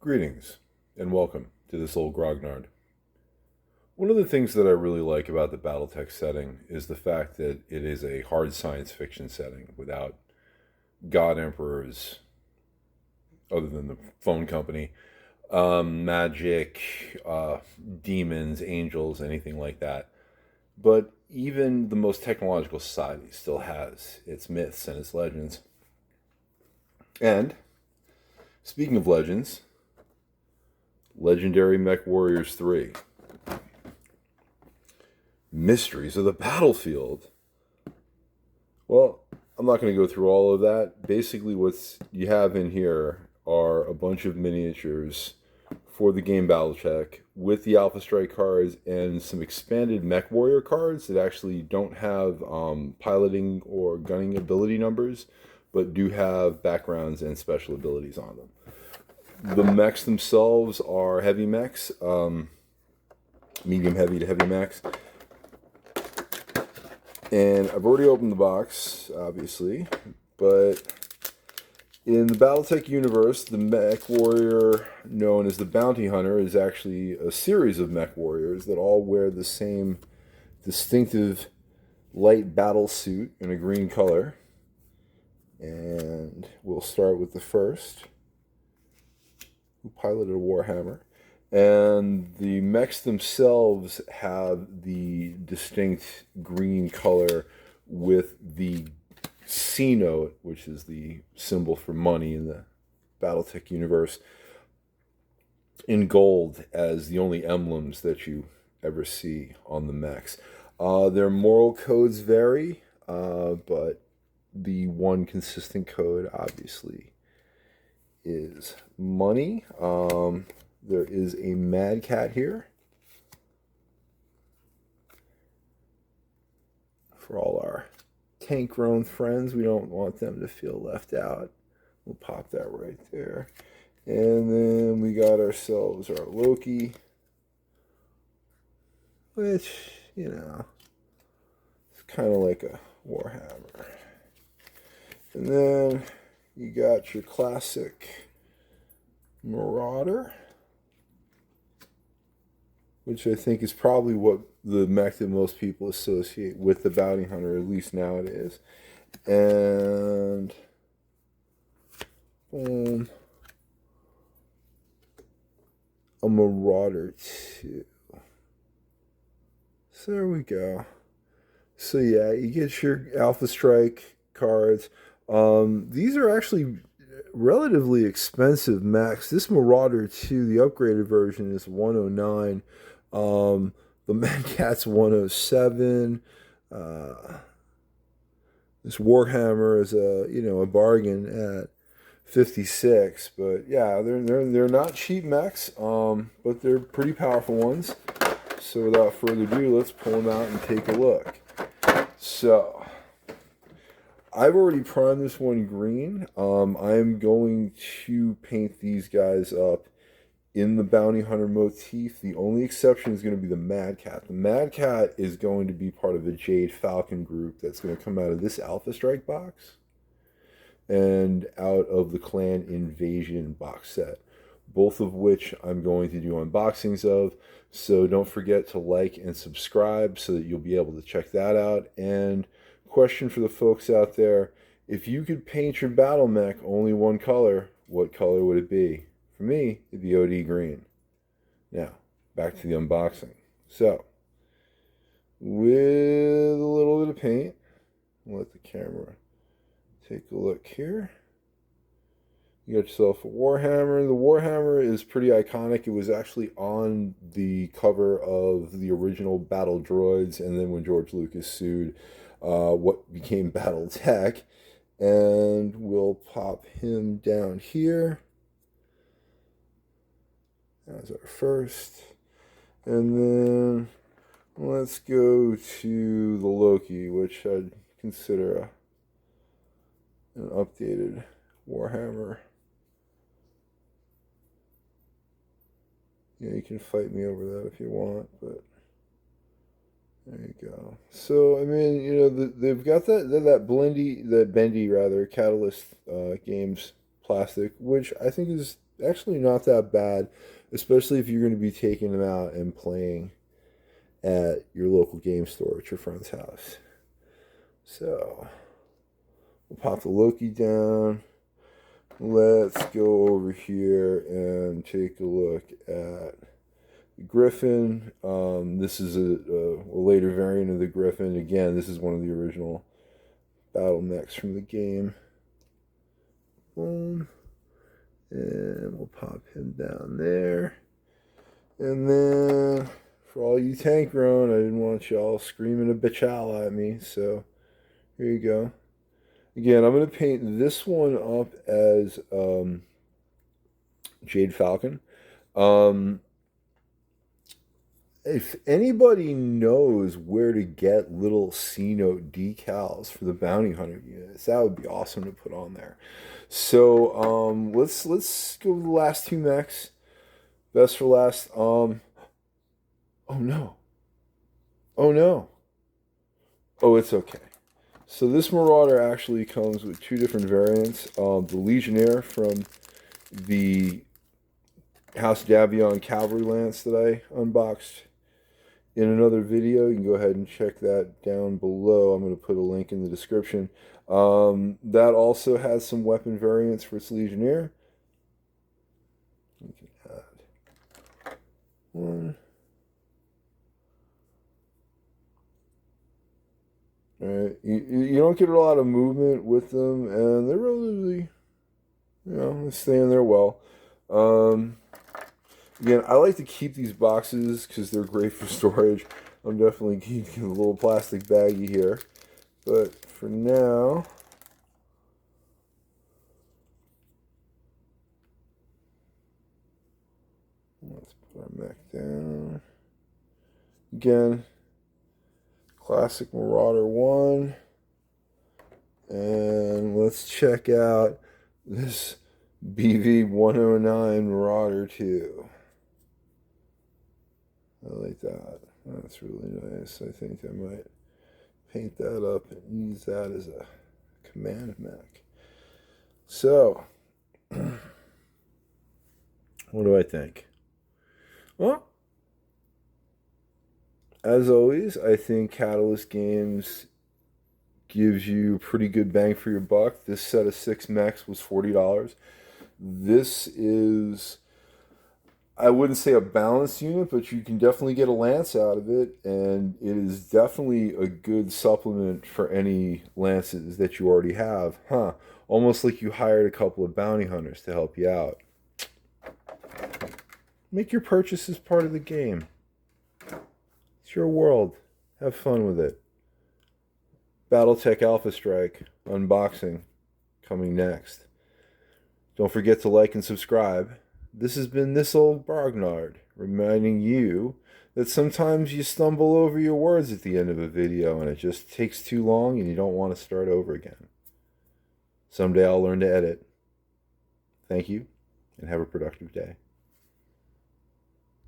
Greetings, and welcome to this old grognard. One of the things that I really like about the Battletech setting is the fact that it is a hard science fiction setting without god emperors, other than the phone company, magic, demons, angels, anything like that. But even the most technological society still has its myths and its legends. And speaking of legends, legendary Mechwarriors 3. Mysteries of the Battlefield. Well, I'm not going to go through all of that. Basically, what you have in here are a bunch of miniatures for the game Battletech with the alphastrike cards and some expanded Mechwarrior cards that actually don't have piloting or gunning ability numbers, but do have backgrounds and special abilities on them. The mechs themselves are heavy mechs, medium heavy to heavy mechs. And I've already opened the box, obviously, but in the Battletech universe, the Mechwarrior known as the Bounty Hunter is actually a series of Mechwarriors that all wear the same distinctive light battle suit in a green color. And we'll start with the first, who piloted a Warhammer. And the mechs themselves have the distinct green color with the C note, which is the symbol for money in the Battletech universe, in gold as the only emblems that you ever see on the mechs. Their moral codes vary, but the one consistent code, obviously, is money. There is a Mad Cat here for all our tank-grown friends. We don't want them to feel left out. We'll pop that right there. And then we got ourselves our Loki, which, you know, it's kind of like a Warhammer. And then you got your classic Marauder, which I think is probably what the mech that most people associate with the Bounty Hunter, at least nowadays. And a Marauder too. So there we go. So yeah, you get your alphastrike cards. These are actually relatively expensive mechs. This Marauder 2, the upgraded version, is 109. The Mad Cat's 107. This Warhammer is a bargain at 56. But yeah, they're not cheap mechs, but they're pretty powerful ones. So without further ado, let's pull them out and take a look. So I've already primed this one green. I'm going to paint these guys up in the Bounty Hunter motif. The only exception is going to be the Mad Cat. The Mad Cat is going to be part of the Jade Falcon group that's going to come out of this alphastrike box and out of the Clan Invasion box set, both of which I'm going to do unboxings of. So don't forget to like and subscribe so that you'll be able to check that out. And question for the folks out there: if you could paint your battle mech only one color, what color would it be? For me, it'd be OD green. Now, back to the unboxing. So, with a little bit of paint, I'll let the camera take a look here. You got yourself a Warhammer. The Warhammer is pretty iconic. It was actually on the cover of the original Battle Droids, and then when George Lucas sued, what became Battletech. And we'll pop him down here as our first. And then let's go to the Loki, which I'd consider an updated Warhammer. Yeah, you can fight me over that if you want, but there you go. So, I mean, they've got that bendy Catalyst Games plastic, which I think is actually not that bad, especially if you're going to be taking them out and playing at your local game store at your friend's house. So we'll pop the Loki down. Let's go over here and take a look at the Griffin. This is a later variant of the Griffin. Again, this is one of the original battle mechs from the game. Boom. And we'll pop him down there. And then, for all you tank grown, I didn't want y'all screaming a bitchala at me, so here you go. Again, I'm going to paint this one up as Jade Falcon. If anybody knows where to get little C-note decals for the bounty hunter units, that would be awesome to put on there. So let's go with the last two mechs. Best for last. Oh no. Oh no. Oh, it's okay. So this Marauder actually comes with two different variants. The Legionnaire from the House Davion Cavalry Lance that I unboxed in another video. You can go ahead and check that down below. I'm going to put a link in the description. That also has some weapon variants for its Legionnaire. We can add one. Alright, you don't get a lot of movement with them, and they're relatively, they stay in there well. Again, I like to keep these boxes because they're great for storage. I'm definitely keeping a little plastic baggie here. But for now, let's put our mech down. Again, classic Marauder 1. And let's check out this BV 109 Marauder 2. I like that. That's really nice. I think I might paint that up and use that as a command mech. So, what do I think? Well, as always, I think Catalyst Games gives you pretty good bang for your buck. This set of 6 mechs was $40. This is, I wouldn't say a balanced unit, but you can definitely get a lance out of it, and it is definitely a good supplement for any lances that you already have. Almost like you hired a couple of bounty hunters to help you out. Make your purchases part of the game. It's your world. Have fun with it. Battletech alphastrike unboxing coming next. Don't forget to like and subscribe. This has been This Old Bargnard, reminding you that sometimes you stumble over your words at the end of a video and it just takes too long and you don't want to start over again. Someday I'll learn to edit. Thank you, and have a productive day.